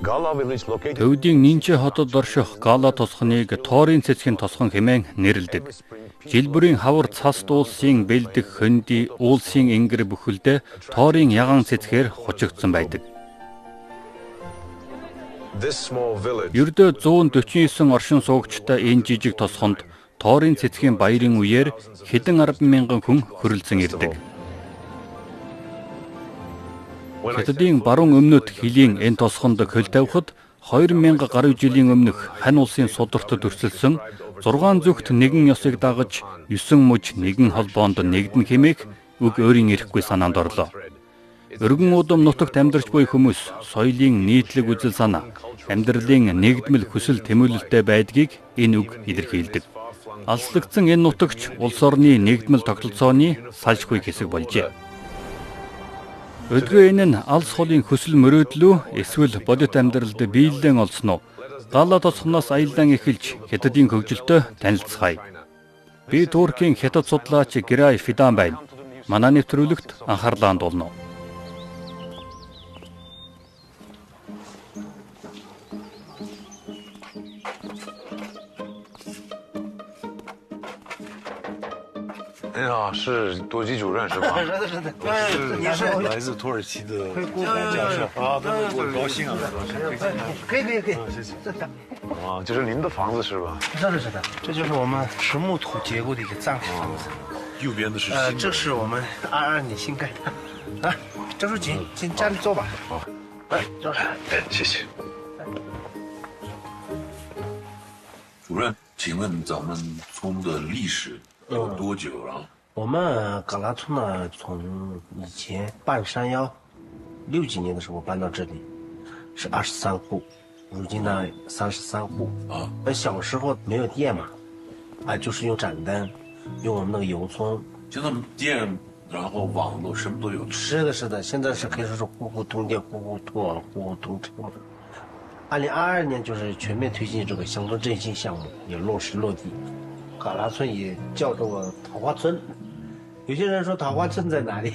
Төвдийн Нинче хотод орших Гала тосхоныг Тоорын цэцгийн тосхон хэмээн нэрлэдэг. Жил бүрийн хавар цаст уулсын бэлдэх хөнди уулсын ингэр бүхэлдээ Тоорын ягаан цэцгээр хучигдсан байдаг. Ердөө 149 оршин суугчтай энэ жижиг тосхонд Тоорын цэцгийн баярын үеэр хэдэн 10,000 хүн хөрөлцөн ирдэг. Хятадын баруун өмнөд хилийн энэ тосхонд хөл тавихад 2000 гаруй жилийн өмнөх хань улсын судартад өрсөлдсөн 6 зүгт нэгэн ёсыг дагаж 9 муж нэгэн холбоонд нэгдэн хэмээх үг өөрийн ирэхгүй санаанд орлоо. Өргөн удам нутагт амьдарч буй хүмүүс соёлын нийтлэг үзэл санаа, амьдралын нэгдмэл хүсэл тэмүүлэлтэй байдгийг энэ үг илэрхийлдэг. Алслагдсан энэ нутагч улс орны нэгдмэл тогтолцооны салшгүй хэсэг болжээ. Өдгөө энэ нь алс холын хүсэл мөрөөдлөө эсвэл бодит амьдралд биелэн олсон уу? Гала тосхоноос аялдан эхэлж Хятадын хөгжилтэй танилцгаая. Би Туркийн Хятад судлаач Грай Фидан байна. Манай нэвтрүүлэгт анхаарлаа хандуулна.是多吉主任是吧？是的，你是来自土耳其的教授啊，我高兴啊，可以，谢谢。啊，这是您的房子是吧？是的，这就是我们实木土结构的一个藏式房子。右边的是这是我们22年新盖的。啊，郑书记，进家里坐吧。好，坐着。谢谢。主任，请问咱们村的历史有多久了？我们嘎拉村呢，从以前半山腰60几年的时候搬到这里，是23户，如今呢33户。啊，小时候没有电嘛，就是用盏灯，用我们那个油葱。现在电，然后网络什么都有。是的，现在是可以说是户户通电、户户通网、户户通车嘛。2022年就是全面推进这个乡村振兴项目，也落实落地。嘎拉村也叫做桃花村，有些人说桃花村在哪里？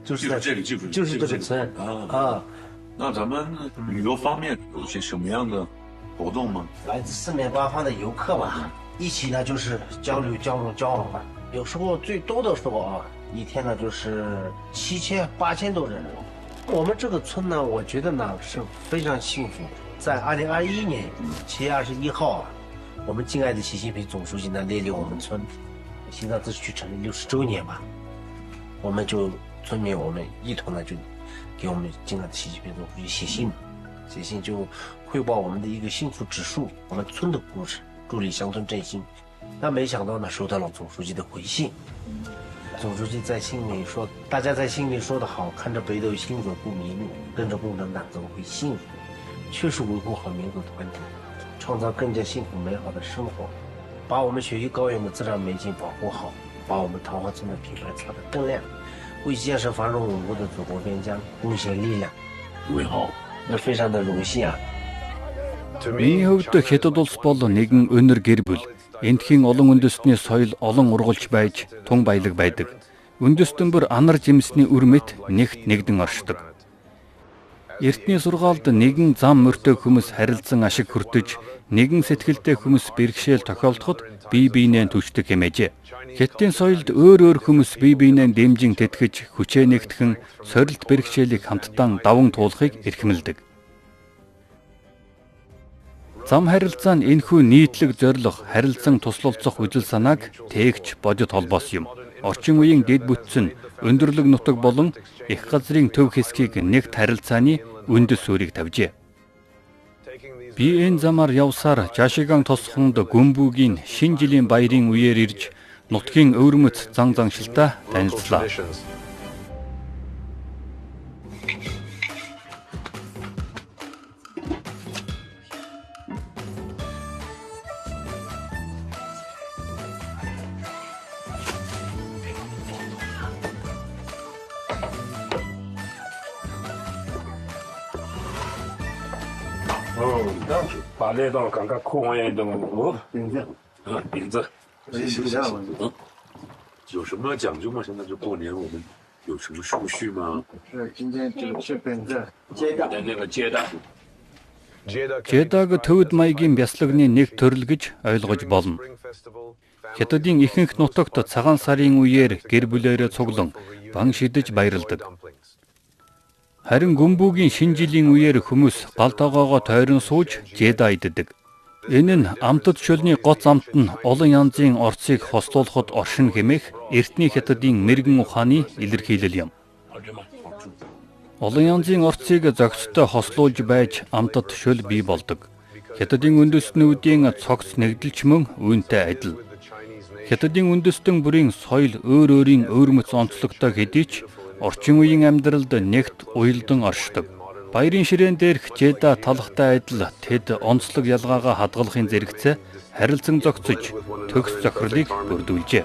就是在这里，就是这个村啊。那咱们旅游方面有些什么样的活动吗？来自四面八方的游客吧，一起呢就是交流交往吧。有时候最多的时候啊，一天呢就是7000、8000多人。我们这个村呢，我觉得呢是非常幸福。在2021年7月21号啊，我们敬爱的习近平总书记呢莅临我们村，西藏自治区成立60周年嘛，我们就村民我们一同呢就给我们敬爱的习近平总书记写信就汇报我们的一个幸福指数，我们村的故事，助力乡村振兴。那没想到呢，收到了总书记的回信。总书记在信里说，大家在信里说得好，看着北斗星河不迷路，跟着共产党走会幸福，确实维护好民族团结，创造更加幸福美好的生活，把我们雪域高原的自然美景保护好，把我们桃花村的品牌擦得更亮，为建设繁荣稳固的祖国边疆贡献力量。各位好，那非常的荣幸啊。 Миний хувьд Хятад улс бол нэгэн өнөр гэр бүл. Эндхийн олон үндэстний соёл олон ургуулж байж тун баялаг байдаг. Үндэстэн бүр анар жимсний үр мэт нэгт нэгдэн оршдог. Эртний сургаалд нэгэн зам мөртэй хүмүүс харилцан ашиг хүртэж, нэгэн сэтгэлтэй хүмүүс бэрхшээл тохиолдоход бие биенээ түшдэг хэмээжээ. Хятадын соёлд өөр хүмүүс бие биенээ дэмжин тэтгэж, хүчээ нэгтгэн, сорилт бэрхшээлийг хамтдаа даван туулахыг эрхэмлдэг. Зам харилцаанд энэхүү нийтлэг зорилго, харилцан туслалцах үзэл санааг тээгч бодит холбоос юм. Орчин үеийн дэд бүтцэн, өндөрлөг нутаг болон их газрын төв хэсгийг нэгт харилцааны үндэс суурийг тавьжээ. Би энэ замаар явсаар Жашиган тосхонд Гүмбүгийн шинэ жилийн баярын үеэр ирж нутгийн өвөрмөц зан заншилтай танилцлаа.把那道刚刚扣完一顿名字，有什么讲究吗？现在就过年我们有什么顺序吗？是今天这个是本子接待的那个接待， Jeddah-г төвд маягийн бяслагны нэг төрөл гэж ойлгож болно. Хятадын ихэнх нутагт цагаан сарын үеэр гэр бүлээрээ цуглан бан шидэж баярладаг. Харин гүмбүүгийн шинэ жилийн үеэр хүмүүс гал тоогоогоо тойрон сууж Jeddah иддэг. Энэ нь амтд шөлний гоц амт нь олон янзын орцыг хослуулахад оршин хэмээх эртний Хятадын мэрэгэн ухааны илэрхийлэл юм. Олон янзын орцыг зохистой хослуулж байж амтд шөл бий болдог. Хятадын үндэстнүүдийн цогц нэгдэлч мөн үүнтэй адил. Хятадын үндэстэн бүрийн соёл өөр өөрийн өвөрмөц онцлогтой хэдий ч орчин үеийн амьдралд нэгт уялдан оршдог. Баярын ширээн дээрх Jeddah талхтай адил тэд онцлог ялгаагаа хадгалахын зэрэгцээ харилцан зохицож төгс зохирлыг бүрдүүлжээ.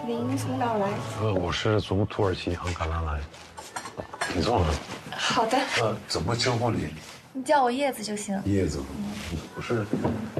您从哪儿来？我是从土耳其安卡拉来，挺重的。好的，怎么称呼你？你叫我叶子就行。叶子，我是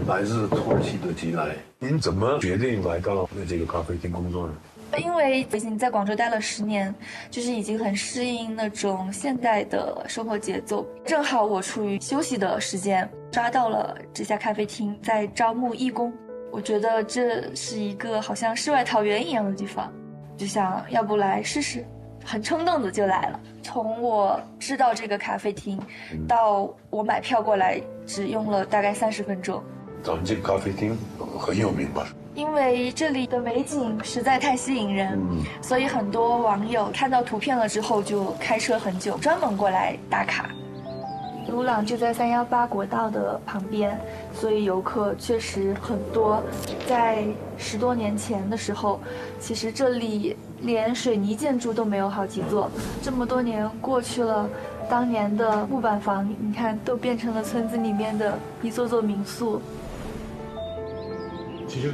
来自土耳其的吉来。您怎么决定来到这个咖啡厅工作呢？因为已经在广州待了10年，就是已经很适应那种现代的生活节奏。正好我处于休息的时间，抓到了这家咖啡厅在招募义工。我觉得这是一个好像世外桃源一样的地方，就想要不来试试，很冲动的就来了。从我知道这个咖啡厅到我买票过来，只用了大概30分钟。咱们这个咖啡厅很有名吧？因为这里的美景实在太吸引人，所以很多网友看到图片了之后就开车很久，专门过来打卡。鲁朗就在318国道的旁边，所以游客确实很多。在10多年前的时候，其实这里连水泥建筑都没有好几座。这么多年过去了，当年的木板房，你看都变成了村子里面的一座座民宿。其实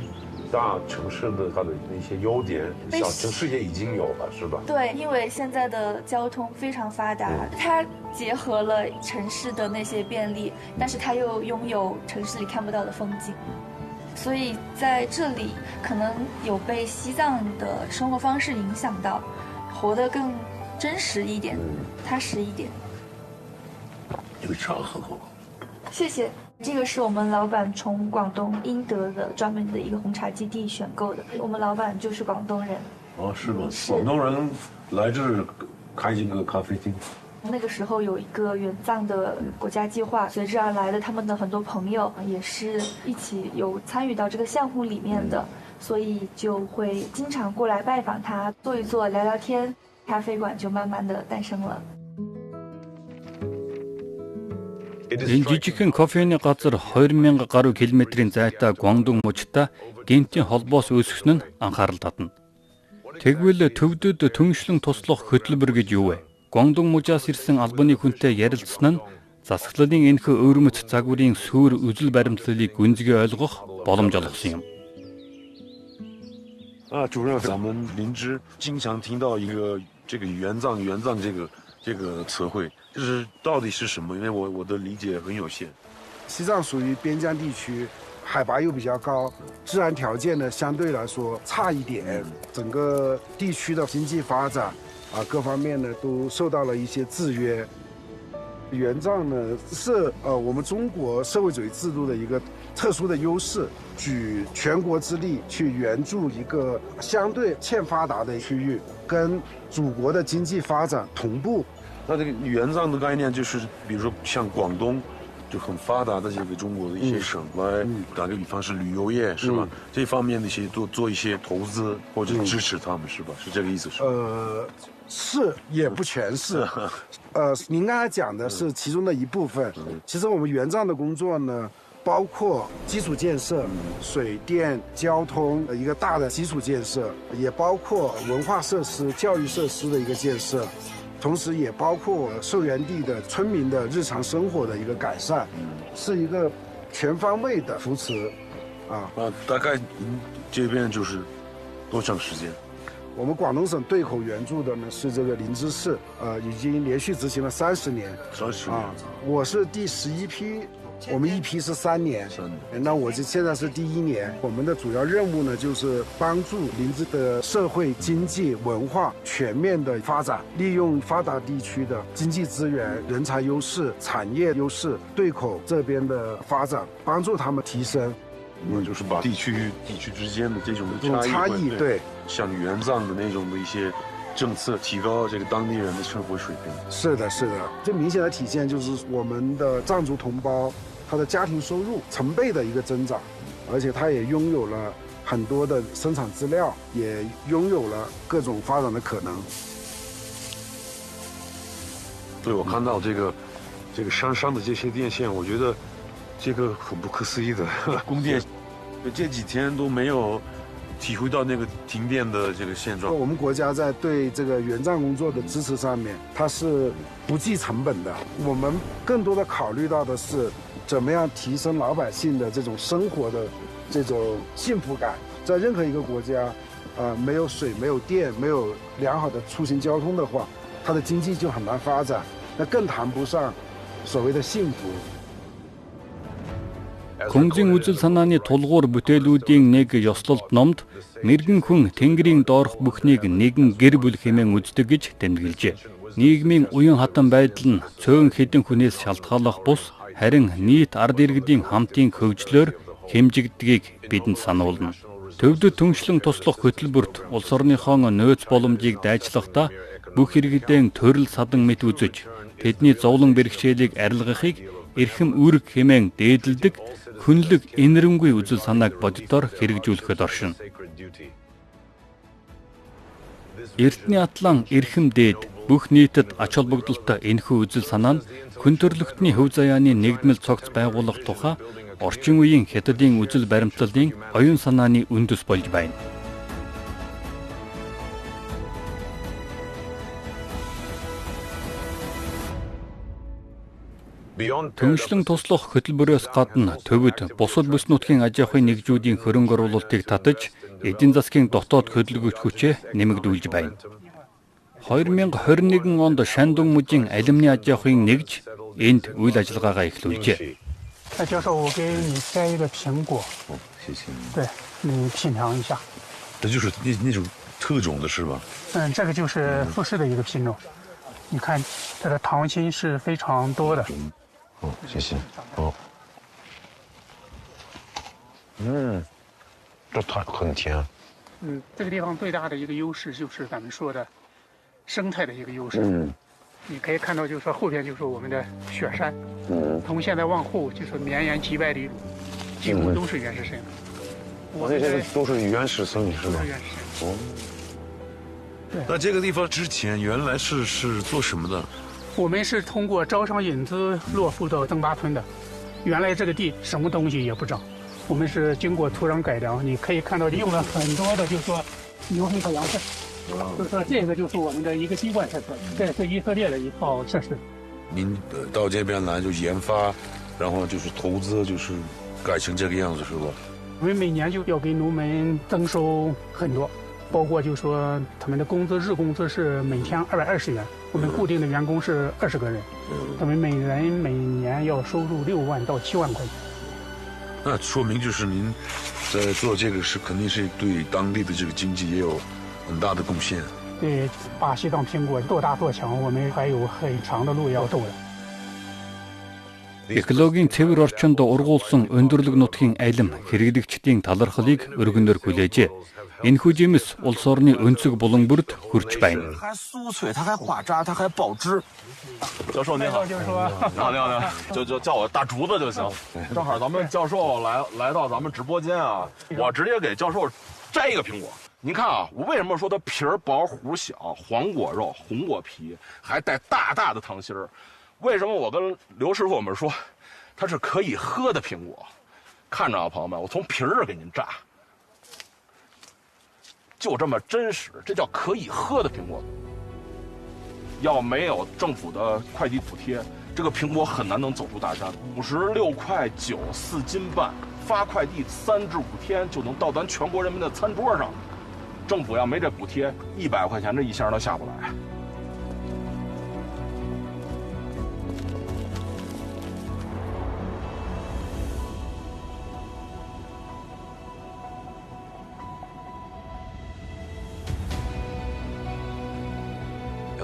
大城市的它的那些优点，小城市也已经有了，是吧？对，因为现在的交通非常发达，它结合了城市的那些便利，但是它又拥有城市里看不到的风景，所以在这里可能有被西藏的生活方式影响到，活得更真实一点，踏实一点。这个茶很好。谢谢。这个是我们老板从广东英德的专门的一个红茶基地选购的，我们老板就是广东人。哦，是吗？广东人来这儿开这个咖啡厅。那个时候有一个援藏的国家计划，随之而来的他们的很多朋友也是一起有参与到这个项目里面的，所以就会经常过来拜访他，坐一坐，聊聊天，咖啡馆就慢慢的诞生了。Энэ жижигхэн кофений газар 2000 гаруй километрийн зайтай Гуандун мужтай гинтийн холбоос үүсгэн нь анхаарал татна. Тэгвэл төвдөд түншлэн туслах хөтөлбөр гэж юу вэ? Гуандун мужаас ирсэн албаны хүнтэй ярилцсан нь засаглалын энэхүү өвөрмөц загварын суур үзэл баримтлалыг гүнзгий ойлгох боломж олгосон юм. 主任，咱们林芝经常听到一个这个援藏这个词汇，就是到底是什么？因为我的理解很有限。西藏属于边疆地区，海拔又比较高，自然条件呢相对来说差一点，整个地区的经济发展各方面呢都受到了一些制约。援藏呢是我们中国社会主义制度的一个特殊的优势，举全国之力去援助一个相对欠发达的区域，跟祖国的经济发展同步。那这个援藏的概念就是，比如说像广东，就很发达的这个中国的一些省，来打个比方是旅游业是吧？这方面的一些做一些投资或者支持他们是吧？是这个意思是吧？是也不全是。您刚才讲的是其中的一部分。其实我们援藏的工作呢，包括基础建设、水电、交通一个大的基础建设，也包括文化设施、教育设施的一个建设，同时也包括受援地的村民的日常生活的一个改善，是一个全方位的扶持大概这边就是多长时间？我们广东省对口援助的呢是这个林芝市，已经连续执行了30年。30年。我是第11批。我们一批是3年，那我现在是第1年。我们的主要任务呢，就是帮助林芝的社会、经济、文化全面的发展，利用发达地区的经济资源、人才优势、产业优势，对口这边的发展，帮助他们提升。就是把地区之间的这种差异，对，像援藏的那种的一些政策，提高这个当地人的生活水平。是的，是的，最明显的体现就是我们的藏族同胞。他的家庭收入成倍的一个增长，而且他也拥有了很多的生产资料，也拥有了各种发展的可能。对，我看到这个山上的这些电线，我觉得这个很不可思议的供电，这几天都没有体会到那个停电的这个现状。我们国家在对这个援藏工作的支持上面，它是不计成本的。我们更多的考虑到的是怎么样提升老百姓的这种生活的这种幸福感。在任何一个国家，没有水、没有电、没有良好的出行交通的话，它的经济就很难发展，那更谈不上所谓的幸福。Күнзийн үзэл санааны тулгуур бүтээлүүдийн нэг ёслолт номд мэргэн хүн тэнгэрийн доорх бүхнийг нэгэн гэр бүл хэмээн үздэг гэж тэмдэглэжээ. Нийгмийн уян хатан байдал нь цөөн хэдэн хүнээс шалтгаалах бус харин нийт ард иргэдийн хамтын хөгжлөөр хэмжигдгийг бидэнд сануулна. Төвдөд түншлэн туслах хөтөлбөрт улс орныхоо нөөц боломжийг дайчлахдаа бүх иргэдийн төрөл садан мэт үзэж тэдний зовлон бэрхшээлийг арилгахыг эрхэм үүрэг хэмээн дээдэлдэг хүнлэг инэрэнгүй үзэл санааг боддоор хэрэгжүүлэхэд оршино. Эрдэнэ атлан эрхэм дээд бүх нийтэд ач холбогдолтой энэхүү үзэл санаа нь хүн төрөлхтний хөв заяаны нэгдмэл цогц байгуулах тухай орчин үеийн хятадын үзэл баримтлалын оюун санааны үндэс болж байна. Түншлэн туслах хөтөлбөрөөс гадна төвөд бусад бүс нутгийн аж ахуйн нэгжүүдийн хөрөнгө оруулалтыг татаж эдийн засгийн дотоод хөдөлгөөч хүчээ нэмэгдүүлж байна. 2021 онд Шандун мужийн алюминий аж ахуйн нэгж энд үйл ажиллагаагаа эхлүүлжээ. 教授，我给你摘一个苹果。谢谢。对，你品尝一下。这就是那种特种的是吧？这个就是富士的一个品种。你看，它的糖心是非常多的。谢谢。这它很甜。这个地方最大的一个优势就是咱们说的生态的一个优势。你可以看到，就是说后边就是我们的雪山，从现在往后就是绵延几百里路，几乎都是原始森林。那些都是原始森林是吧？都是原始森林。那这个地方之前原来是做什么的？我们是通过招商引资落户到登巴村的。原来这个地什么东西也不长，我们是经过土壤改良，你可以看到用了很多的，就是说牛粪和羊粪。就是说这个就是我们的一个滴灌设施，这是以色列的一套设施。您到这边来就研发，然后就是投资，就是改成这个样子是吧？我们每年就要给农民增收很多，包括就是说他们的工资日工资是每天220元，我们固定的员工是20个人，他们每人每年要收入6万到7万块钱。那说明就是您在做这个是肯定是对当地的这个经济也有很大的贡献。对，把西藏苹果做大做强，我们还有很长的路要走的。 Экологийн цэвэр орчинд ургуулсан өндөрлөг нутгийн алим хэрэглэгчдийн талархлыг өргөнөөр хүлээжээ. Энэхүү жимс улс орны өнцөг булан бүрд хүрч байна. 还酥脆，它还化渣，它还保汁。教授您好，教授啊，你好，就叫我大竹子就行。正好咱们教授来到咱们直播间啊，我直接给教授摘一个苹果。您看啊，我为什么说它皮儿薄核小，黄果肉，红果皮，还带大大的糖心儿？ 为什么我跟刘师傅我们说，它是可以喝的苹果？看着啊，朋友们，我从皮儿这给您榨，就这么真实，这叫可以喝的苹果。要没有政府的快递补贴，这个苹果很难能走出大山。56块9，4斤半，发快递3至5天就能到咱全国人民的餐桌上。政府要没这补贴，100块钱这一箱都下不来。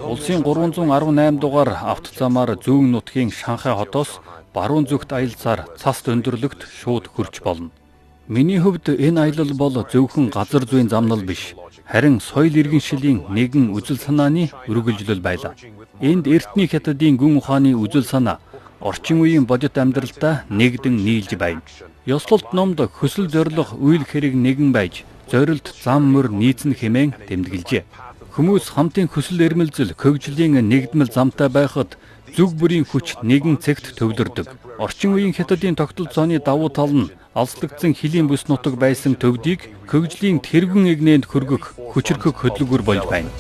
Улсын 318 дугаар автозамаар зүүн нутгийн Шанхай хотоос баруун зүгт аялзаар цас өндөрлөгт шууд хүрч болно. Миний хувьд энэ аялал бол зөвхөн газар зүйн замнал биш, харин соёл иргэншилийн нэгэн үзэл санааны үргэлжлэл байлаа. Энд эртний хятадын гүн ухааны үзэл санаа орчин үеийн бодит амьдралдаа нэгдэн нийлж байна. Ёслолт номд хөсөл зориг үйл хэрэг нэгэн байж, зорилт зам мөр нийцэн хэмээн тэмдэглэжээ. Хүмүүс хамтын хүсэл эрмэлзэл хөгжлийн нэгдмэл замтай байхад зүг бүрийн хүч нэгэн цэгт төвлөрдөг. Орчин үеийн хятадын тогтолцооны давуу тал нь алслагдсан хилийн бүс нутаг байсан төвдийг хөгжлийн тэргүүн эгнээнд хөргөх хүчрхэг хөдөлгөөр болж байна.